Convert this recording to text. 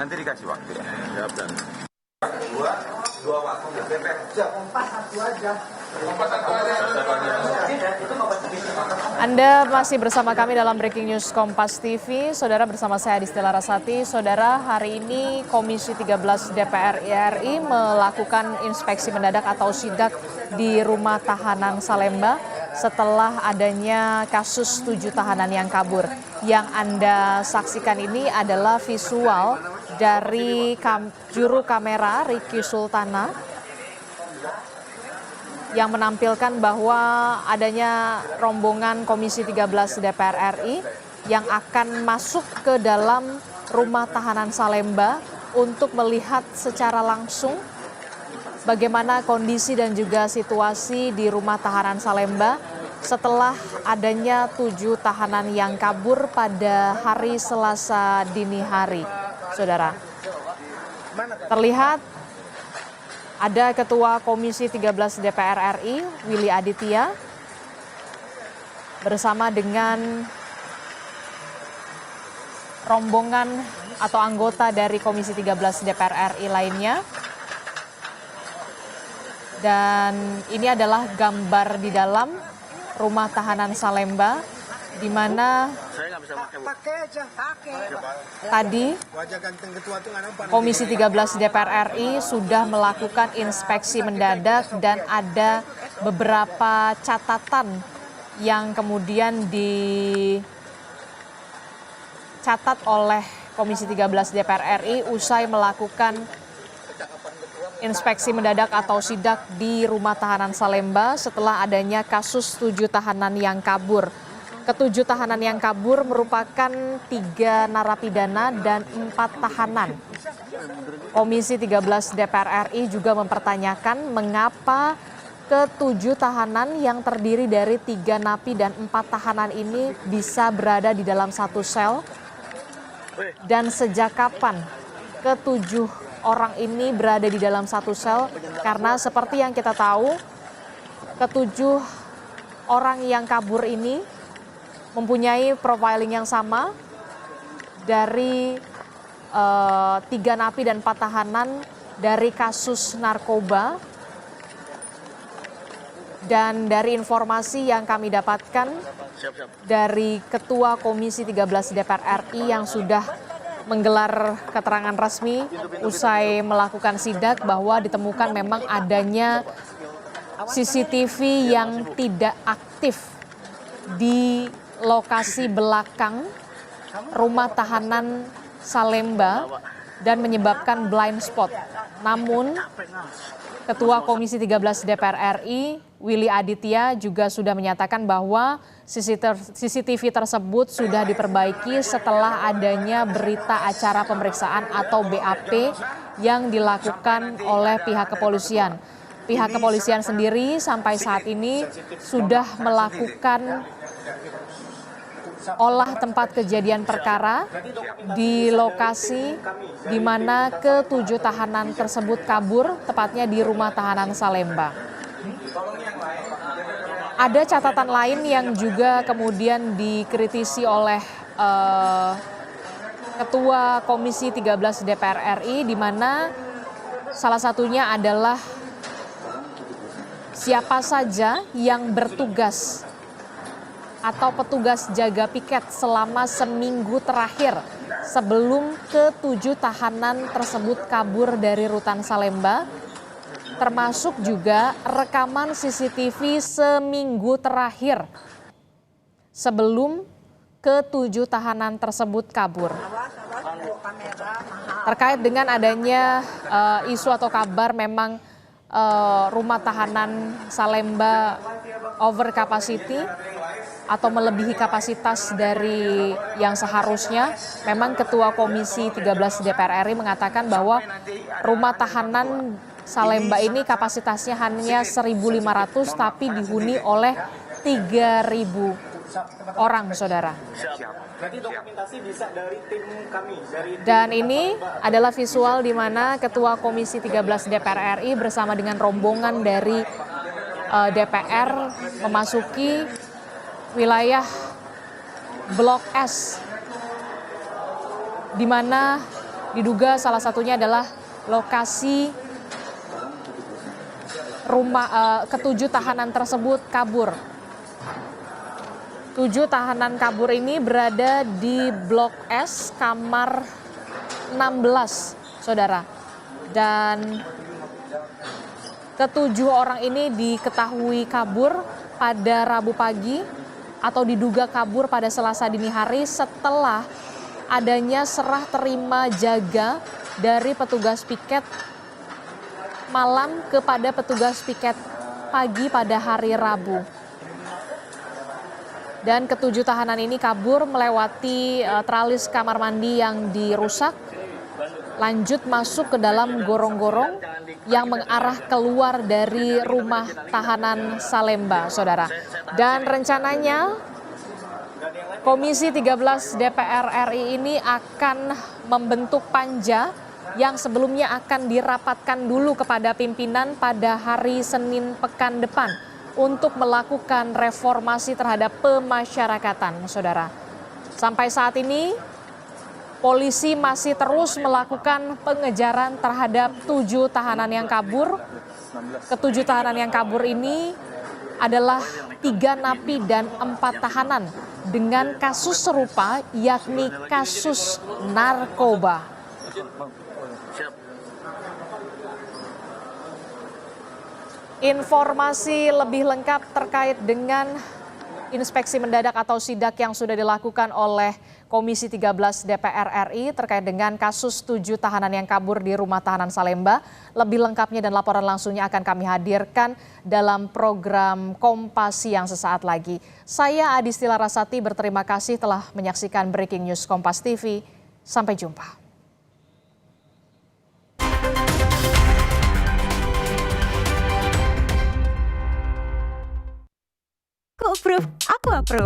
nanti dikasih waktu ya. Siap dan. Dua waktu DPR. Kompas satu aja. Anda masih bersama kami dalam Breaking News Kompas TV. Saudara, bersama saya Adistela Rasati. Saudara, hari ini Komisi 13 DPR RI melakukan inspeksi mendadak atau sidak di rumah tahanan Salemba setelah adanya kasus 7 tahanan yang kabur. Yang Anda saksikan ini adalah visual dari juru kamera Ricky Sultana yang menampilkan bahwa adanya rombongan Komisi 13 DPR RI yang akan masuk ke dalam rumah tahanan Salemba untuk melihat secara langsung bagaimana kondisi dan juga situasi di rumah tahanan Salemba setelah adanya 7 tahanan yang kabur pada hari Selasa dini hari. Saudara, terlihat ada Ketua Komisi 13 DPR RI, Willy Aditya, bersama dengan rombongan atau anggota dari Komisi 13 DPR RI lainnya. Dan ini adalah gambar di dalam rumah tahanan Salemba, di mana tadi Komisi 13 DPR RI sudah melakukan inspeksi mendadak dan ada beberapa catatan yang kemudian dicatat oleh Komisi 13 DPR RI usai melakukan inspeksi mendadak atau sidak di rumah tahanan Salemba setelah adanya kasus 7 tahanan yang kabur. Ketujuh tahanan yang kabur merupakan 3 narapidana dan 4 tahanan. Komisi 13 DPR RI juga mempertanyakan mengapa ke-7 tahanan yang terdiri dari 3 napi dan 4 tahanan ini bisa berada di dalam satu sel dan sejak kapan ke-7 orang ini berada di dalam satu sel, karena seperti yang kita tahu ke-7 orang yang kabur ini mempunyai profiling yang sama dari 3 napi dan 4 tahanan dari kasus narkoba. Dan dari informasi yang kami dapatkan dari Ketua Komisi 13 DPR RI yang sudah menggelar keterangan resmi usai melakukan sidak, bahwa ditemukan memang adanya CCTV yang tidak aktif di lokasi belakang rumah tahanan Salemba dan menyebabkan blind spot. Namun Ketua Komisi 13 DPR RI, Willy Aditya, juga sudah menyatakan bahwa CCTV tersebut sudah diperbaiki setelah adanya berita acara pemeriksaan atau BAP yang dilakukan oleh pihak kepolisian. Pihak kepolisian sendiri sampai saat ini sudah melakukan olah tempat kejadian perkara di lokasi di mana ke-7 tahanan tersebut kabur, tepatnya di rumah tahanan Salemba. Ada catatan lain yang juga kemudian dikritisi oleh Ketua Komisi 13 DPR RI, di mana salah satunya adalah siapa saja yang bertugas atau petugas jaga piket selama seminggu terakhir sebelum ke-7 tahanan tersebut kabur dari rutan Salemba, termasuk juga rekaman CCTV seminggu terakhir sebelum ke-7 tahanan tersebut kabur. Terkait dengan adanya isu atau kabar memang rumah tahanan Salemba over capacity atau melebihi kapasitas dari yang seharusnya, memang Ketua Komisi 13 DPR RI mengatakan bahwa rumah tahanan Salemba ini kapasitasnya hanya 1.500 tapi dihuni oleh 3.000 orang, saudara. Dan ini adalah visual di mana Ketua Komisi 13 DPR RI bersama dengan rombongan dari DPR memasuki wilayah Blok S, di mana Diduga salah satunya adalah lokasi rumah ketujuh tahanan tersebut kabur. 7 tahanan kabur ini berada di Blok S, kamar 16, saudara. Dan ketujuh orang ini diketahui kabur pada Rabu pagi atau diduga kabur pada Selasa dini hari setelah adanya serah terima jaga dari petugas piket malam kepada petugas piket pagi pada hari Rabu. Dan ketujuh tahanan ini kabur melewati tralis kamar mandi yang dirusak, lanjut masuk ke dalam gorong-gorong yang mengarah keluar dari rumah tahanan Salemba, saudara. Dan rencananya Komisi 13 DPR RI ini akan membentuk panja yang sebelumnya akan dirapatkan dulu kepada pimpinan pada hari Senin pekan depan untuk melakukan reformasi terhadap pemasyarakatan, saudara. Sampai saat ini, polisi masih terus melakukan pengejaran terhadap 7 tahanan yang kabur. Ketujuh tahanan yang kabur ini adalah 3 napi dan 4 tahanan dengan kasus serupa, yakni kasus narkoba. Informasi lebih lengkap terkait dengan inspeksi mendadak atau sidak yang sudah dilakukan oleh Komisi 13 DPR RI terkait dengan kasus 7 tahanan yang kabur di rumah tahanan Salemba. Lebih lengkapnya dan laporan langsungnya akan kami hadirkan dalam program Kompas Siang sesaat lagi. Saya Adistila Rasati berterima kasih telah menyaksikan Breaking News Kompas TV. Sampai jumpa. Aku approve.